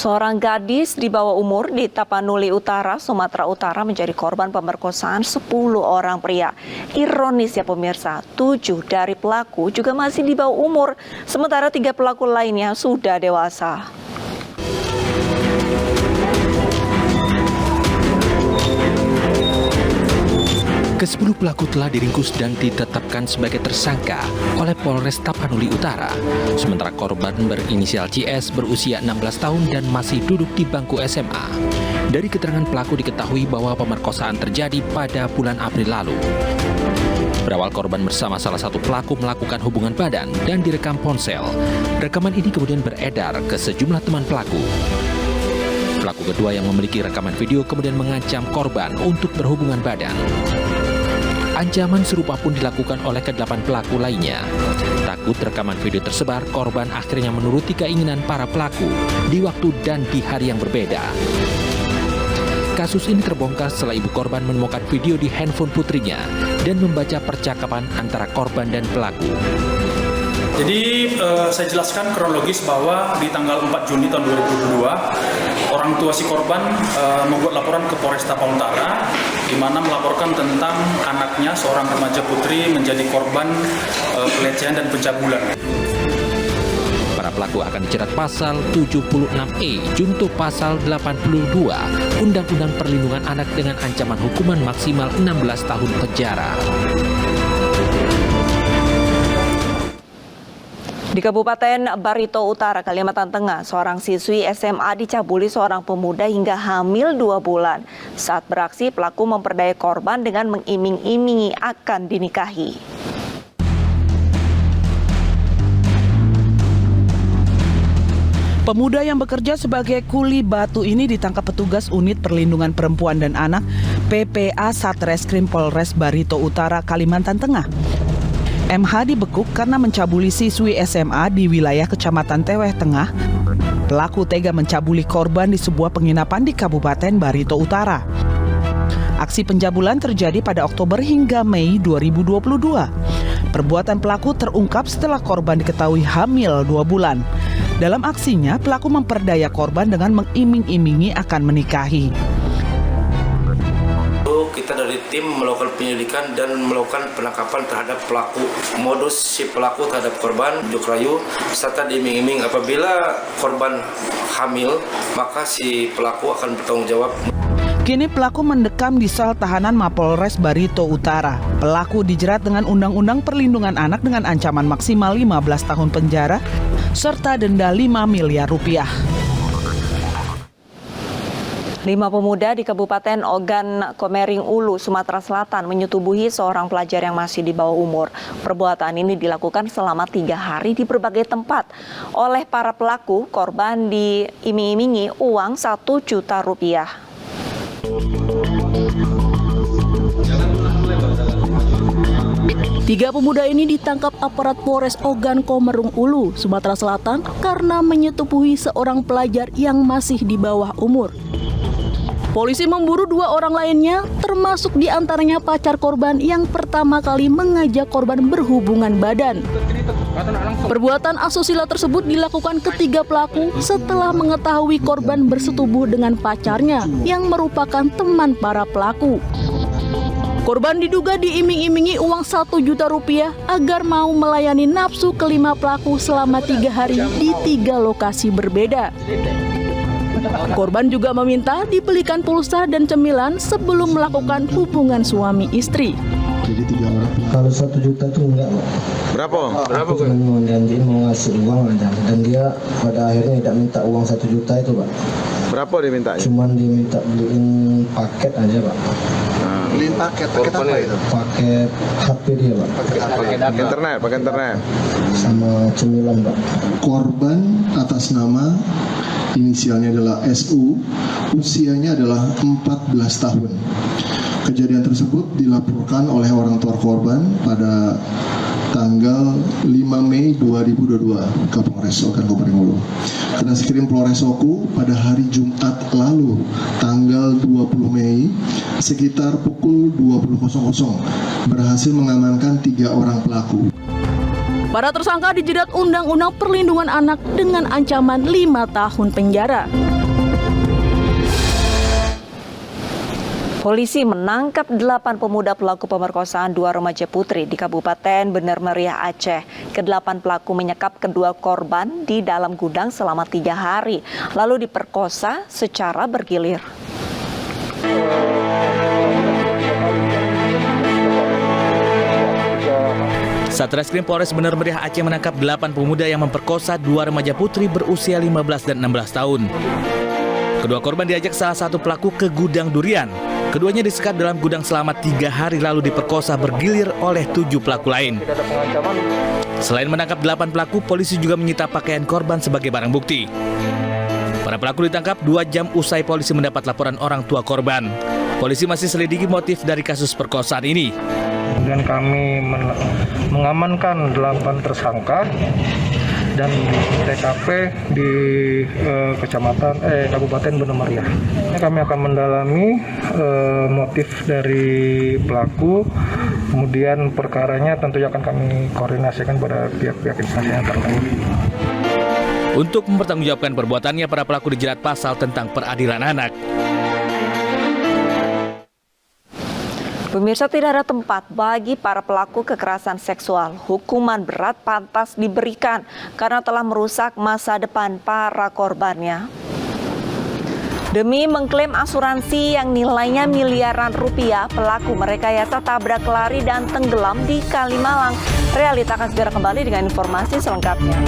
Seorang gadis di bawah umur di Tapanuli Utara, Sumatera Utara menjadi korban pemerkosaan 10 orang pria. Ironis ya pemirsa, 7 dari pelaku juga masih di bawah umur, sementara 3 pelaku lainnya sudah dewasa. Ke-10 pelaku telah diringkus dan ditetapkan sebagai tersangka oleh Polres Tapanuli Utara. Sementara korban berinisial JS berusia 16 tahun dan masih duduk di bangku SMA. Dari keterangan pelaku diketahui bahwa pemerkosaan terjadi pada bulan April lalu. Berawal korban bersama salah satu pelaku melakukan hubungan badan dan direkam ponsel. Rekaman ini kemudian beredar ke sejumlah teman pelaku. Pelaku kedua yang memiliki rekaman video kemudian mengancam korban untuk berhubungan badan. Ancaman serupa pun dilakukan oleh ke-8 pelaku lainnya. Takut rekaman video tersebar, korban akhirnya menuruti keinginan para pelaku di waktu dan di hari yang berbeda. Kasus ini terbongkar setelah ibu korban menemukan video di handphone putrinya dan membaca percakapan antara korban dan pelaku. Jadi saya jelaskan kronologis bahwa di tanggal 4 Juni tahun 2022, orang tua si korban membuat laporan ke Polres Tapanuli Utara, di mana melaporkan tentang anaknya, seorang remaja putri, menjadi korban pelecehan dan pencabulan. Para pelaku akan dijerat pasal 76E, junto pasal 82, Undang-Undang Perlindungan Anak dengan ancaman hukuman maksimal 16 tahun penjara. Di Kabupaten Barito Utara, Kalimantan Tengah, seorang siswi SMA dicabuli seorang pemuda hingga hamil 2 bulan. Saat beraksi, pelaku memperdaya korban dengan mengiming-imingi akan dinikahi. Pemuda yang bekerja sebagai kuli batu ini ditangkap petugas Unit Perlindungan Perempuan dan Anak PPA Satreskrim Polres Barito Utara, Kalimantan Tengah. MH dibekuk karena mencabuli siswi SMA di wilayah Kecamatan Teweh Tengah. Pelaku tega mencabuli korban di sebuah penginapan di Kabupaten Barito Utara. Aksi pencabulan terjadi pada Oktober hingga Mei 2022. Perbuatan pelaku terungkap setelah korban diketahui hamil 2 bulan. Dalam aksinya, pelaku memperdaya korban dengan mengiming-imingi akan menikahi. Kita dari tim melakukan penyelidikan dan melakukan penangkapan terhadap pelaku. Modus si pelaku terhadap korban bujuk rayu serta diiming-iming apabila korban hamil, maka si pelaku akan bertanggung jawab. Kini pelaku mendekam di sel tahanan Mapolres Barito Utara. Pelaku dijerat dengan Undang-Undang Perlindungan Anak dengan ancaman maksimal 15 tahun penjara serta denda 5 miliar rupiah. 5 pemuda di Kabupaten Ogan Komering Ulu, Sumatera Selatan menyetubuhi seorang pelajar yang masih di bawah umur. Perbuatan ini dilakukan selama 3 hari di berbagai tempat. Oleh para pelaku, korban diiming-imingi uang 1 juta rupiah. Tiga pemuda ini ditangkap aparat Polres Ogan Komering Ulu, Sumatera Selatan karena menyetubuhi seorang pelajar yang masih di bawah umur. Polisi memburu 2 orang lainnya, termasuk diantaranya pacar korban yang pertama kali mengajak korban berhubungan badan. Perbuatan asusila tersebut dilakukan ketiga pelaku setelah mengetahui korban bersetubuh dengan pacarnya yang merupakan teman para pelaku. Korban diduga diiming-imingi uang 1 juta rupiah agar mau melayani nafsu ke-5 pelaku selama 3 hari di 3 lokasi berbeda. Korban juga meminta dibelikan pulsa dan cemilan sebelum melakukan hubungan suami istri. Jadi 3 orang. Kalau 1 juta itu enggak, Pak. Berapa? Aku cuma mau janjiin mau ngasih uang aja. Dan dia pada akhirnya tidak minta uang 1 juta itu, Pak. Berapa dia minta? Cuman dia minta beliin paket aja, Pak. Beliin paket apa itu? Paket HP dia, Pak. Pakai internet. Sama cemilan, Pak. Korban atas nama inisialnya adalah SU, usianya adalah 14 tahun. Kejadian tersebut dilaporkan oleh orang tua korban pada tanggal 5 Mei 2022 ke Polres Ogan Komering Ulu. Treskrim Polres Oku pada hari Jumat lalu tanggal 20 Mei sekitar pukul 20.00 berhasil mengamankan 3 orang pelaku. Para tersangka dijerat Undang-Undang Perlindungan Anak dengan ancaman 5 tahun penjara. Polisi menangkap 8 pemuda pelaku pemerkosaan 2 remaja putri di Kabupaten Bener Meriah, Aceh. Ke-8 pelaku menyekap kedua korban di dalam gudang selama 3 hari, lalu diperkosa secara bergilir. Satreskrim Polres Bener Meriah Aceh menangkap 8 pemuda yang memperkosa 2 remaja putri berusia 15 dan 16 tahun. Kedua korban diajak salah satu pelaku ke gudang durian. Keduanya disekap dalam gudang selama 3 hari lalu diperkosa bergilir oleh 7 pelaku lain. Selain menangkap 8 pelaku, polisi juga menyita pakaian korban sebagai barang bukti. Para pelaku ditangkap 2 jam usai polisi mendapat laporan orang tua korban. Polisi masih selidiki motif dari kasus perkosaan ini. Kemudian kami mengamankan 8 tersangka dan TKP di Kabupaten Bener Meriah. Kami akan mendalami motif dari pelaku, kemudian perkaranya tentunya akan kami koordinasikan pada pihak-pihak instansi yang terkait. Untuk mempertanggungjawabkan perbuatannya, para pelaku dijerat pasal tentang peradilan anak. Pemirsa, tidak ada tempat bagi para pelaku kekerasan seksual. Hukuman berat pantas diberikan karena telah merusak masa depan para korbannya. Demi mengklaim asuransi yang nilainya miliaran rupiah, pelaku merekayasa tabrak lari dan tenggelam di Kalimalang. Realita akan segera kembali dengan informasi selengkapnya.